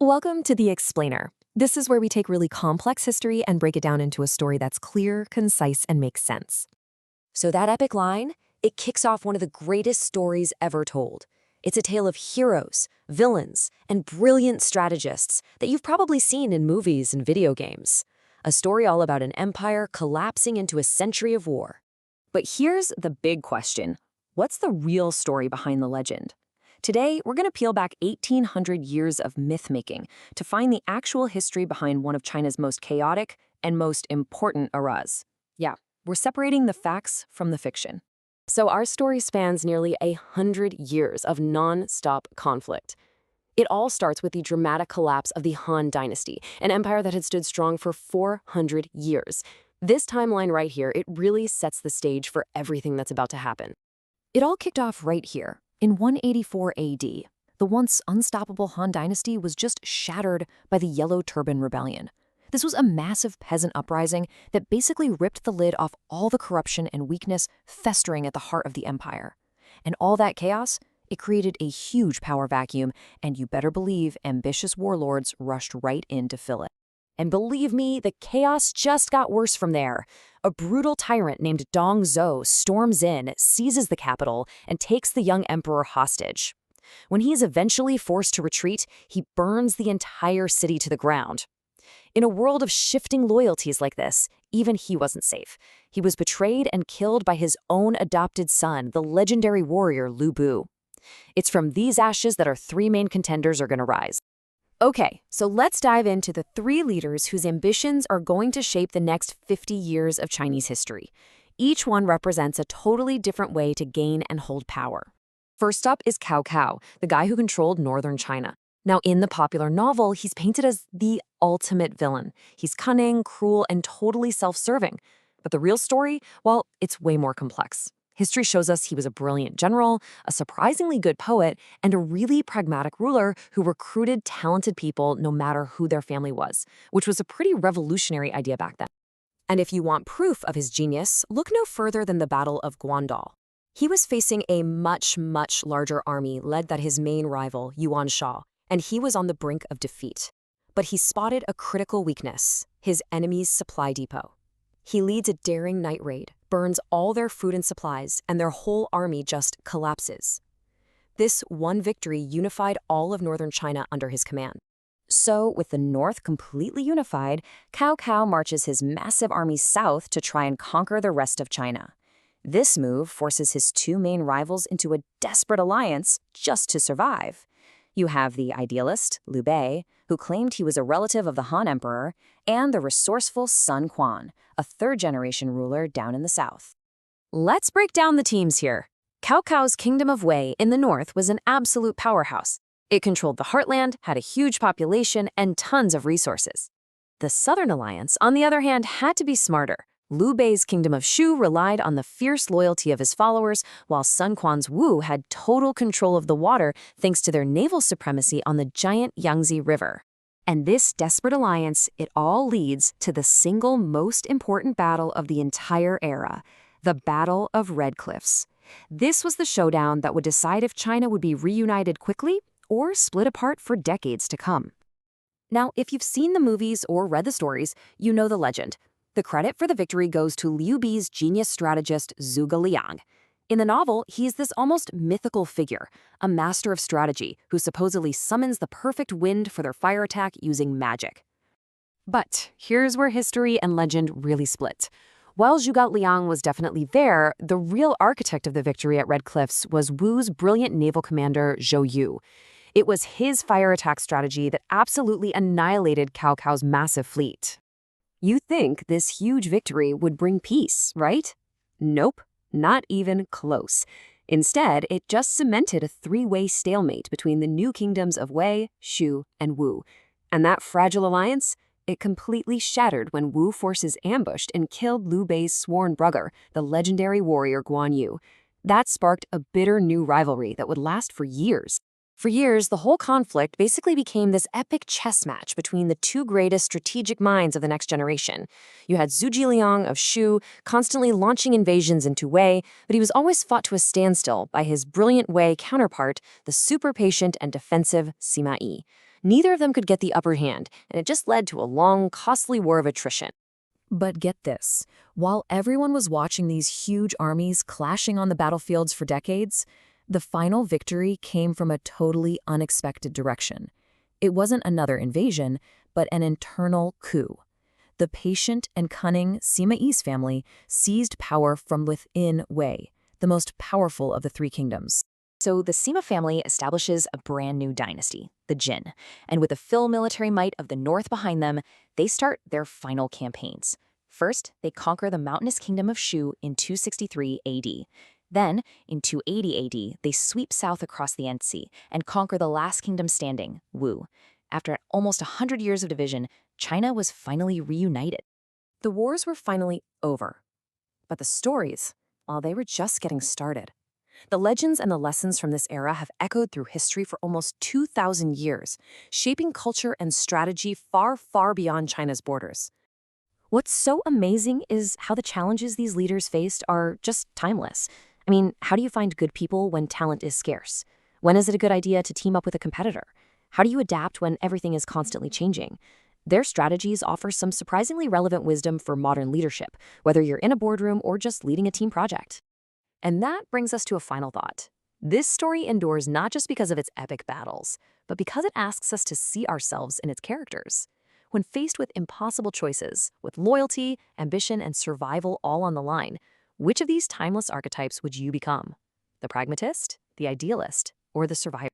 Welcome to The Explainer. This is where we take really complex history and break it down into a story that's clear, concise, and makes sense. So that epic line, it kicks off one of the greatest stories ever told. It's a tale of heroes, villains, and brilliant strategists that you've probably seen in movies and video games. A story all about an empire collapsing into a century of war. But here's the big question. What's the real story behind the legend? Today, we're going to peel back 1,800 years of myth-making to find the actual history behind one of China's most chaotic and most important eras. Yeah, we're separating the facts from the fiction. So our story spans nearly 100 years of non-stop conflict. It all starts with the dramatic collapse of the Han Dynasty, an empire that had stood strong for 400 years. This timeline right here, it really sets the stage for everything that's about to happen. It all kicked off right here. In 184 AD, the once unstoppable Han Dynasty was just shattered by the Yellow Turban Rebellion. This was a massive peasant uprising that basically ripped the lid off all the corruption and weakness festering at the heart of the empire. And all that chaos, it created a huge power vacuum, and you better believe ambitious warlords rushed right in to fill it. And believe me, the chaos just got worse from there. A brutal tyrant named Dong Zhou storms in, seizes the capital, and takes the young emperor hostage. When he is eventually forced to retreat, he burns the entire city to the ground. In a world of shifting loyalties like this, even he wasn't safe. He was betrayed and killed by his own adopted son, the legendary warrior Liu Bei. It's from these ashes that our three main contenders are going to rise. Okay, so let's dive into the three leaders whose ambitions are going to shape the next 50 years of Chinese history. Each one represents a totally different way to gain and hold power. First up is Cao Cao, the guy who controlled northern China. Now, in the popular novel, he's painted as the ultimate villain. He's cunning, cruel, and totally self-serving. But the real story, well, it's way more complex. History shows us he was a brilliant general, a surprisingly good poet, and a really pragmatic ruler who recruited talented people no matter who their family was, which was a pretty revolutionary idea back then. And if you want proof of his genius, look no further than the Battle of Guandao. He was facing a much larger army led by his main rival, Yuan Shao, and he was on the brink of defeat. But he spotted a critical weakness, his enemy's supply depot. He leads a daring night raid, burns all their food and supplies, and their whole army just collapses. This one victory unified all of northern China under his command. So, with the north completely unified, Cao Cao marches his massive army south to try and conquer the rest of China. This move forces his two main rivals into a desperate alliance just to survive. You have the idealist, Liu Bei, who claimed he was a relative of the Han Emperor, and the resourceful Sun Quan, a third-generation ruler down in the south. Let's break down the teams here. Cao Cao's Kingdom of Wei in the north was an absolute powerhouse. It controlled the heartland, had a huge population, and tons of resources. The Southern Alliance, on the other hand, had to be smarter. Liu Bei's Kingdom of Shu relied on the fierce loyalty of his followers, while Sun Quan's Wu had total control of the water thanks to their naval supremacy on the giant Yangtze River. And this desperate alliance, it all leads to the single most important battle of the entire era, the Battle of Red Cliffs. This was the showdown that would decide if China would be reunited quickly or split apart for decades to come. Now, if you've seen the movies or read the stories, you know the legend. The credit for the victory goes to Liu Bei's genius strategist Zhuge Liang. In the novel, he is this almost mythical figure, a master of strategy who supposedly summons the perfect wind for their fire attack using magic. But here's where history and legend really split. While Zhuge Liang was definitely there, the real architect of the victory at Red Cliffs was Wu's brilliant naval commander Zhou Yu. It was his fire attack strategy that absolutely annihilated Cao Cao's massive fleet. You think this huge victory would bring peace, right? Nope, not even close. Instead, it just cemented a three-way stalemate between the new kingdoms of Wei, Shu, and Wu. And that fragile alliance, it completely shattered when Wu forces ambushed and killed Liu Bei's sworn brother, the legendary warrior Guan Yu. That sparked a bitter new rivalry that would last for years. For years, the whole conflict basically became this epic chess match between the two greatest strategic minds of the next generation. You had Zhuge Liang of Shu constantly launching invasions into Wei, but he was always fought to a standstill by his brilliant Wei counterpart, the super patient and defensive Sima Yi. Neither of them could get the upper hand, and it just led to a long, costly war of attrition. But get this, while everyone was watching these huge armies clashing on the battlefields for decades, the final victory came from a totally unexpected direction. It wasn't another invasion, but an internal coup. The patient and cunning Sima Yi's family seized power from within Wei, the most powerful of the three kingdoms. So the Sima family establishes a brand new dynasty, the Jin, and with the full military might of the north behind them, they start their final campaigns. First, they conquer the mountainous kingdom of Shu in 263 AD. Then, in 280 AD, they sweep south across the Yangtze and conquer the last kingdom standing, Wu. After almost 100 years of division, China was finally reunited. The wars were finally over. But the stories, well, they were just getting started. The legends and the lessons from this era have echoed through history for almost 2,000 years, shaping culture and strategy far, far beyond China's borders. What's so amazing is how the challenges these leaders faced are just timeless. I mean, how do you find good people when talent is scarce? When is it a good idea to team up with a competitor? How do you adapt when everything is constantly changing? Their strategies offer some surprisingly relevant wisdom for modern leadership, whether you're in a boardroom or just leading a team project. And that brings us to a final thought. This story endures not just because of its epic battles, but because it asks us to see ourselves in its characters. When faced with impossible choices, with loyalty, ambition, and survival all on the line, which of these timeless archetypes would you become? The pragmatist, the idealist, or the survivor?